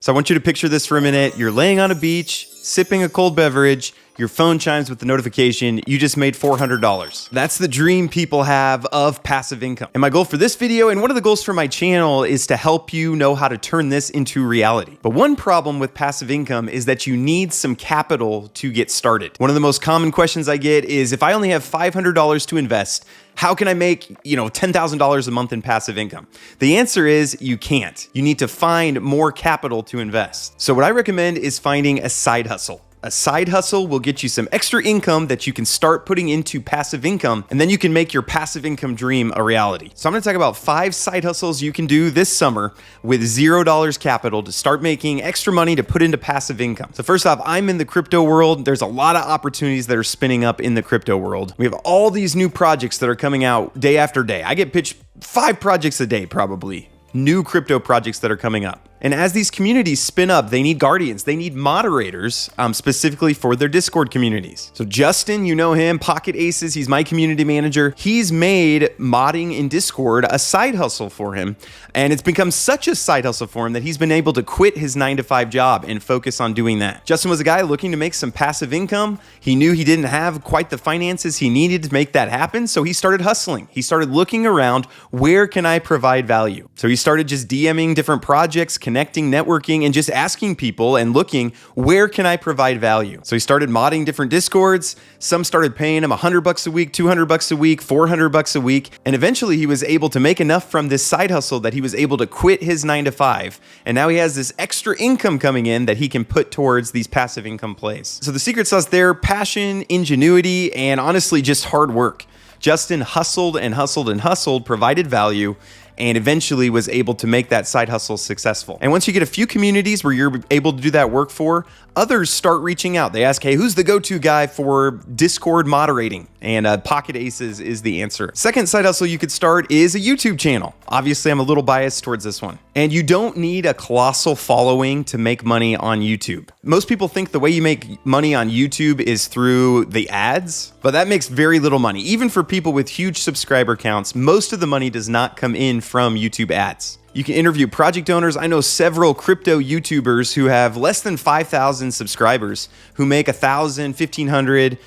So I want you to picture this for a minute. You're laying on a beach, sipping a cold beverage. Your phone chimes with the notification, you just made $400. That's the dream people have of passive income. And my goal for this video, and one of the goals for my channel, is to help you know how to turn this into reality. But one problem with passive income is that you need some capital to get started. One of the most common questions I get is, if I only have $500 to invest, how can I make, $10,000 a month in passive income? The answer is you can't. You need to find more capital to invest. So what I recommend is finding a side hustle. A side hustle will get you some extra income that you can start putting into passive income, and then you can make your passive income dream a reality. So I'm gonna talk about 5 side hustles you can do this summer with $0 capital to start making extra money to put into passive income. So first off, I'm in the crypto world. There's a lot of opportunities that are spinning up in the crypto world. We have all these new projects that are coming out day after day. I get pitched 5 projects a day, probably. New crypto projects that are coming up. And as these communities spin up, they need guardians, they need moderators, specifically for their Discord communities. So Justin, you know him, Pocket Aces, he's my community manager. He's made modding in Discord a side hustle for him. And it's become such a side hustle for him that he's been able to quit his 9-to-5 job and focus on doing that. Justin was a guy looking to make some passive income. He knew he didn't have quite the finances he needed to make that happen, so he started hustling. He started looking around, where can I provide value? So he started just DMing different projects, connecting, networking, and just asking people and looking, where can I provide value? So he started modding different Discords. Some started paying him $100 a week, $200 a week, $400 a week. And eventually he was able to make enough from this side hustle that he was able to quit his 9-to-5. And now he has this extra income coming in that he can put towards these passive income plays. So the secret sauce there, passion, ingenuity, and honestly, just hard work. Justin hustled and hustled and hustled, provided value, and eventually was able to make that side hustle successful. And once you get a few communities where you're able to do that work for, others start reaching out. They ask, hey, who's the go-to guy for Discord moderating? And Pocket Aces is the answer. Second side hustle you could start is a YouTube channel. Obviously, I'm a little biased towards this one. And you don't need a colossal following to make money on YouTube. Most people think the way you make money on YouTube is through the ads, but that makes very little money. Even for people with huge subscriber counts, most of the money does not come in from YouTube ads. You can interview project owners. I know several crypto YouTubers who have less than 5,000 subscribers who make $1,000, $1,500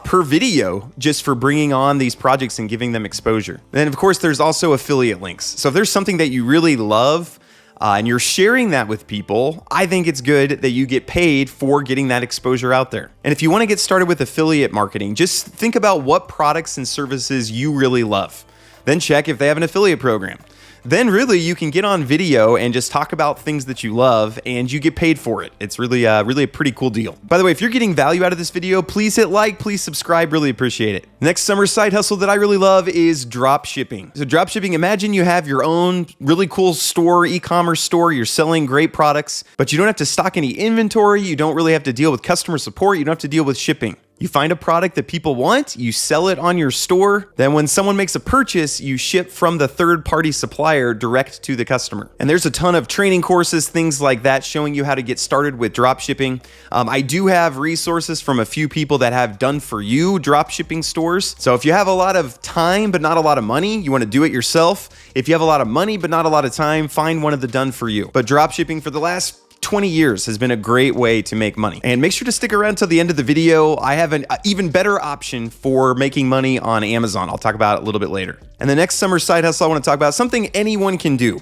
per video just for bringing on these projects and giving them exposure. And then of course, there's also affiliate links. So if there's something that you really love and you're sharing that with people, I think it's good that you get paid for getting that exposure out there. And if you want to get started with affiliate marketing, just think about what products and services you really love. Then check if they have an affiliate program. Then really you can get on video and just talk about things that you love and you get paid for it. It's really a pretty cool deal. By the way, if you're getting value out of this video, please hit like, please subscribe, really appreciate it. Next summer side hustle that I really love is drop shipping. So drop shipping, imagine you have your own really cool store, e-commerce store, you're selling great products, but you don't have to stock any inventory, you don't really have to deal with customer support, you don't have to deal with shipping. You find a product that people want, you sell it on your store, then when someone makes a purchase, you ship from the third-party supplier direct to the customer. And there's a ton of training courses, things like that, showing you how to get started with drop shipping. I do have resources from a few people that have done-for-you drop shipping stores. So if you have a lot of time but not a lot of money, you want to do it yourself. If you have a lot of money but not a lot of time, find one of the done-for-you. But drop shipping for the last 20 years has been a great way to make money. And make sure to stick around till the end of the video. I have an even better option for making money on Amazon. I'll talk about it a little bit later. And the next summer side hustle I want to talk about, something anyone can do.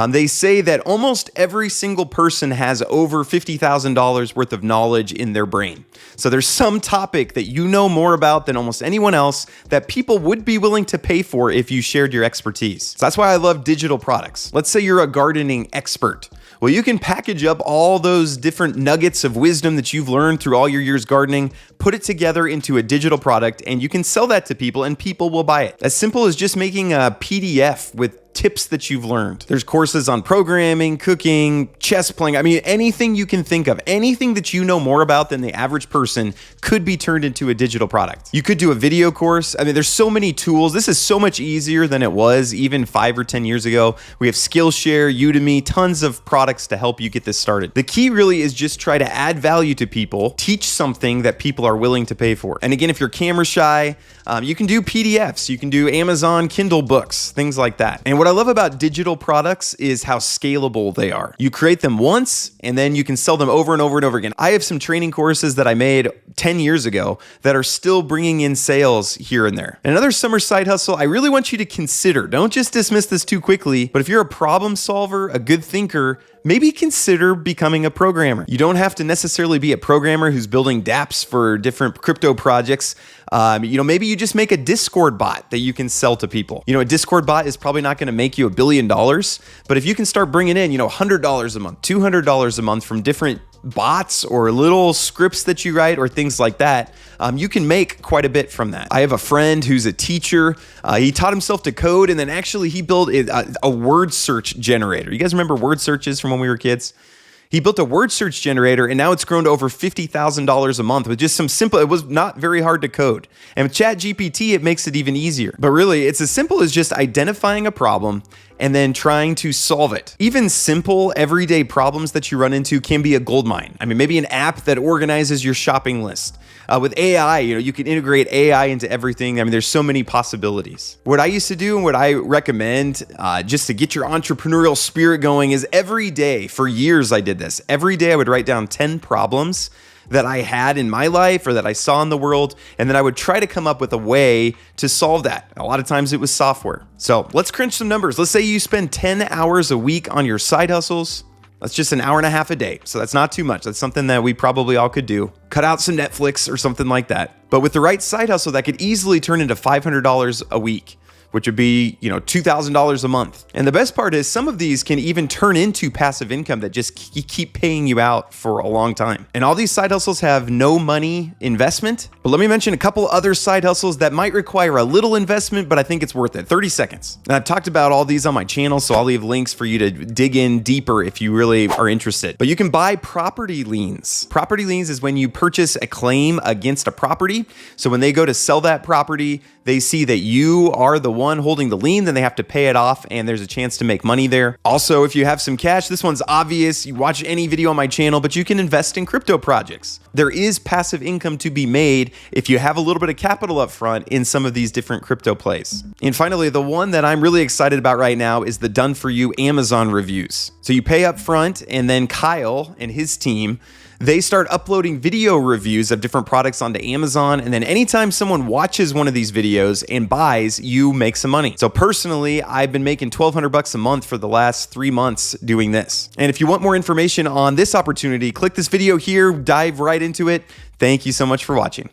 They say that almost every single person has over $50,000 worth of knowledge in their brain. So there's some topic that you know more about than almost anyone else that people would be willing to pay for if you shared your expertise. So that's why I love digital products. Let's say you're a gardening expert. Well, you can package up all those different nuggets of wisdom that you've learned through all your years gardening, put it together into a digital product, and you can sell that to people and people will buy it. As simple as just making a PDF with tips that you've learned. There's courses on programming, cooking, chess playing. I mean, anything you can think of, anything that you know more about than the average person could be turned into a digital product. You could do a video course. I mean, there's so many tools. This is so much easier than it was even 5 or 10 years ago. We have Skillshare, Udemy, tons of products to help you get this started. The key really is just try to add value to people, teach something that people are willing to pay for. And again, if you're camera shy, you can do PDFs, you can do Amazon Kindle books, things like that. And what what I love about digital products is how scalable they are. You create them once and then you can sell them over and over and over again. I have some training courses that I made 10 years ago that are still bringing in sales here and there. And another summer side hustle I really want you to consider. Don't just dismiss this too quickly, but if you're a problem solver, a good thinker, maybe consider becoming a programmer. You don't have to necessarily be a programmer who's building dApps for different crypto projects. Maybe you just make a Discord bot that you can sell to people. A Discord bot is probably not going to make you $1 billion, but if you can start bringing in, $100 a month, $200 a month from different bots or little scripts that you write or things like that, you can make quite a bit from that. I have a friend who's a teacher. He taught himself to code, and then actually he built a word search generator. You guys remember word searches from when we were kids? He built a word search generator, and now it's grown to over $50,000 a month with just some simple, it was not very hard to code. And with ChatGPT, it makes it even easier. But really, it's as simple as just identifying a problem and then trying to solve it. Even simple everyday problems that you run into can be a goldmine. Maybe an app that organizes your shopping list. With AI, you can integrate AI into everything. There's so many possibilities. What I used to do and what I recommend just to get your entrepreneurial spirit going is every day, for years I did this. Every day I would write down 10 problems that I had in my life or that I saw in the world, and then I would try to come up with a way to solve that. A lot of times it was software. So let's crunch some numbers. Let's say you spend 10 hours a week on your side hustles. That's just an hour and a half a day. So that's not too much. That's something that we probably all could do. Cut out some Netflix or something like that. But with the right side hustle, that could easily turn into $500 a week, which would be, $2,000 a month. And the best part is some of these can even turn into passive income that just keep paying you out for a long time. And all these side hustles have no money investment. But let me mention a couple other side hustles that might require a little investment, but I think it's worth it. 30 seconds. And I've talked about all these on my channel, so I'll leave links for you to dig in deeper if you really are interested. But you can buy property liens. Property liens is when you purchase a claim against a property. So when they go to sell that property, they see that you are the one holding the lien, then they have to pay it off, and there's a chance to make money there. Also, if you have some cash, this one's obvious. You watch any video on my channel, but you can invest in crypto projects. There is passive income to be made if you have a little bit of capital up front in some of these different crypto plays. And finally, the one that I'm really excited about right now is the done-for-you Amazon reviews. So you pay up front, and then Kyle and his team, they start uploading video reviews of different products onto Amazon. And then anytime someone watches one of these videos and buys, you make some money. So personally, I've been making $1,200 a month for the last 3 months doing this. And if you want more information on this opportunity, click this video here, dive right into it. Thank you so much for watching.